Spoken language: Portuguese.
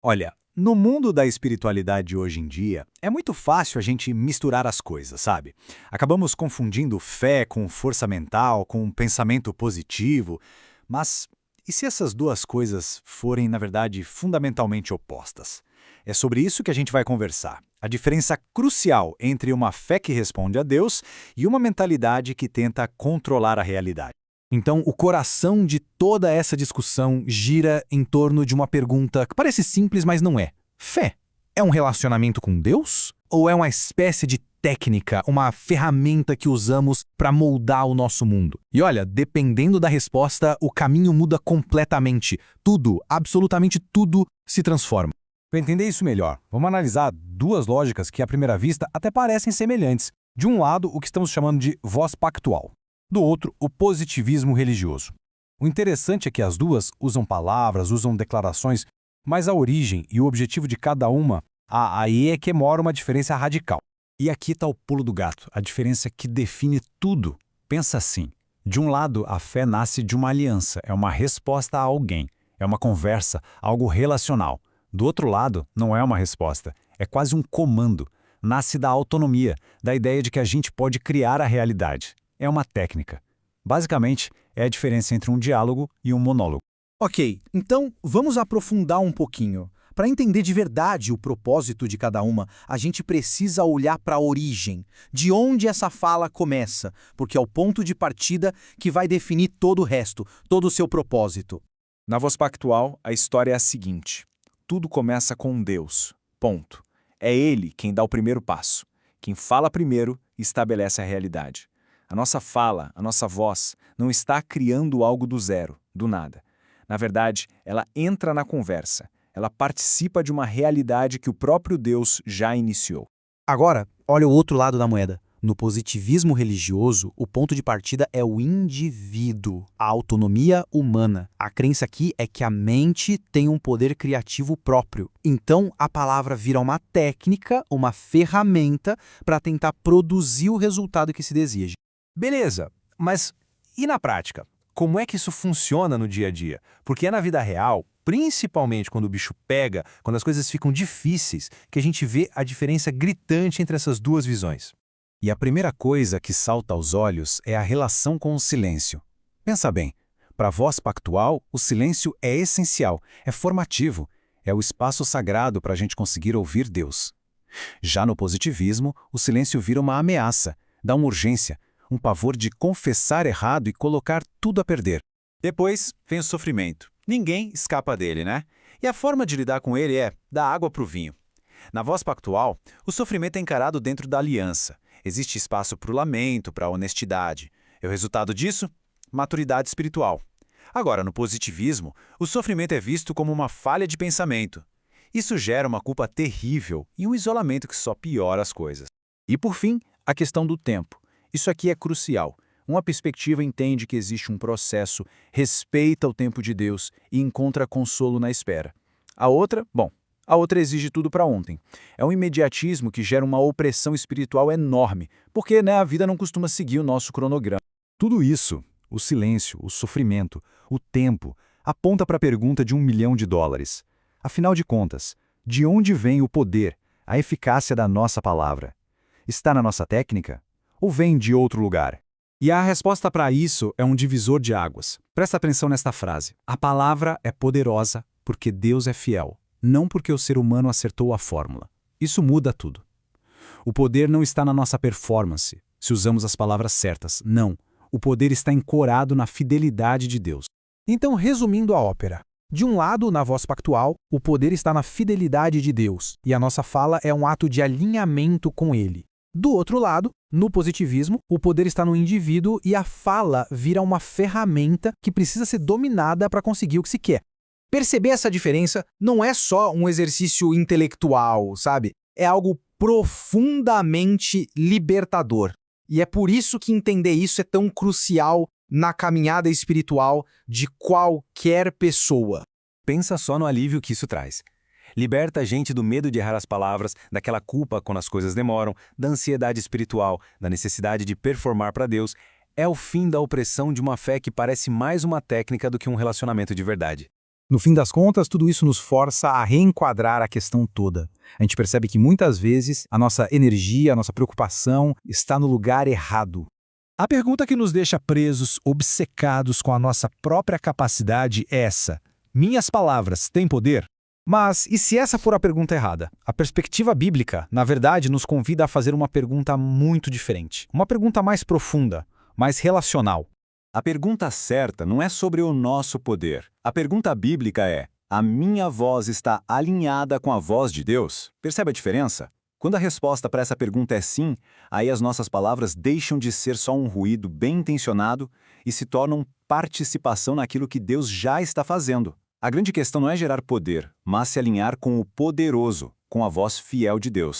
Olha, no mundo da espiritualidade hoje em dia, é muito fácil a gente misturar as coisas, sabe? Acabamos confundindo fé com força mental, com pensamento positivo, mas e se essas duas coisas forem, na verdade, fundamentalmente opostas? É sobre isso que a gente vai conversar. A diferença crucial entre uma fé que responde a Deus e uma mentalidade que tenta controlar a realidade. Então, o coração de toda essa discussão gira em torno de uma pergunta que parece simples, mas não é. Fé é um relacionamento com Deus? Ou é uma espécie de técnica, uma ferramenta que usamos para moldar o nosso mundo? E olha, dependendo da resposta, o caminho muda completamente. Tudo, absolutamente tudo, se transforma. Para entender isso melhor, vamos analisar duas lógicas que, à primeira vista, até parecem semelhantes. De um lado, o que estamos chamando de voz pactual. Do outro, o positivismo religioso. O interessante é que as duas usam palavras, usam declarações, mas a origem e o objetivo de cada uma, aí é que mora uma diferença radical. E aqui está o pulo do gato, a diferença que define tudo. Pensa assim, de um lado a fé nasce de uma aliança, é uma resposta a alguém, é uma conversa, algo relacional. Do outro lado, não é uma resposta, é quase um comando. Nasce da autonomia, da ideia de que a gente pode criar a realidade. É uma técnica. Basicamente, é a diferença entre um diálogo e um monólogo. Ok, então vamos aprofundar um pouquinho. Para entender de verdade o propósito de cada uma, a gente precisa olhar para a origem, de onde essa fala começa, porque é o ponto de partida que vai definir todo o resto, todo o seu propósito. Na voz pactual, a história é a seguinte. Tudo começa com Deus. Ponto. É Ele quem dá o primeiro passo. Quem fala primeiro estabelece a realidade. A nossa fala, a nossa voz, não está criando algo do zero, do nada. Na verdade, ela entra na conversa. Ela participa de uma realidade que o próprio Deus já iniciou. Agora, olha o outro lado da moeda. No positivismo religioso, o ponto de partida é o indivíduo, a autonomia humana. A crença aqui é que a mente tem um poder criativo próprio. Então, a palavra vira uma técnica, uma ferramenta para tentar produzir o resultado que se deseja. Beleza, mas e na prática? Como é que isso funciona no dia a dia? Porque é na vida real, principalmente quando o bicho pega, quando as coisas ficam difíceis, que a gente vê a diferença gritante entre essas duas visões. E a primeira coisa que salta aos olhos é a relação com o silêncio. Pensa bem, para a voz pactual, o silêncio é essencial, é formativo, é o espaço sagrado para a gente conseguir ouvir Deus. Já no positivismo, o silêncio vira uma ameaça, dá uma urgência, um pavor de confessar errado e colocar tudo a perder. Depois vem o sofrimento. Ninguém escapa dele, né? E a forma de lidar com ele é dar água para o vinho. Na voz pactual, o sofrimento é encarado dentro da aliança. Existe espaço para o lamento, para a honestidade. E o resultado disso? Maturidade espiritual. Agora, no positivismo, o sofrimento é visto como uma falha de pensamento. Isso gera uma culpa terrível e um isolamento que só piora as coisas. E por fim, a questão do tempo. Isso aqui é crucial. Uma perspectiva entende que existe um processo, respeita o tempo de Deus e encontra consolo na espera. A outra exige tudo para ontem. É um imediatismo que gera uma opressão espiritual enorme, porque a vida não costuma seguir o nosso cronograma. Tudo isso, o silêncio, o sofrimento, o tempo, aponta para a pergunta de $1 milhão. Afinal de contas, de onde vem o poder, a eficácia da nossa palavra? Está na nossa técnica? Ou vem de outro lugar? E a resposta para isso é um divisor de águas. Presta atenção nesta frase. A palavra é poderosa porque Deus é fiel, não porque o ser humano acertou a fórmula. Isso muda tudo. O poder não está na nossa performance, se usamos as palavras certas. Não. O poder está ancorado na fidelidade de Deus. Então, resumindo a ópera, de um lado, na voz pactual, o poder está na fidelidade de Deus, e a nossa fala é um ato de alinhamento com Ele. Do outro lado, no positivismo, o poder está no indivíduo e a fala vira uma ferramenta que precisa ser dominada para conseguir o que se quer. Perceber essa diferença não é só um exercício intelectual, sabe? É algo profundamente libertador. E é por isso que entender isso é tão crucial na caminhada espiritual de qualquer pessoa. Pensa só no alívio que isso traz. Liberta a gente do medo de errar as palavras, daquela culpa quando as coisas demoram, da ansiedade espiritual, da necessidade de performar para Deus. É o fim da opressão de uma fé que parece mais uma técnica do que um relacionamento de verdade. No fim das contas, tudo isso nos força a reenquadrar a questão toda. A gente percebe que muitas vezes a nossa energia, a nossa preocupação está no lugar errado. A pergunta que nos deixa presos, obcecados com a nossa própria capacidade é essa: minhas palavras têm poder? Mas e se essa for a pergunta errada? A perspectiva bíblica, na verdade, nos convida a fazer uma pergunta muito diferente. Uma pergunta mais profunda, mais relacional. A pergunta certa não é sobre o nosso poder. A pergunta bíblica é: a minha voz está alinhada com a voz de Deus? Percebe a diferença? Quando a resposta para essa pergunta é sim, aí as nossas palavras deixam de ser só um ruído bem intencionado e se tornam participação naquilo que Deus já está fazendo. A grande questão não é gerar poder, mas se alinhar com o poderoso, com a voz fiel de Deus.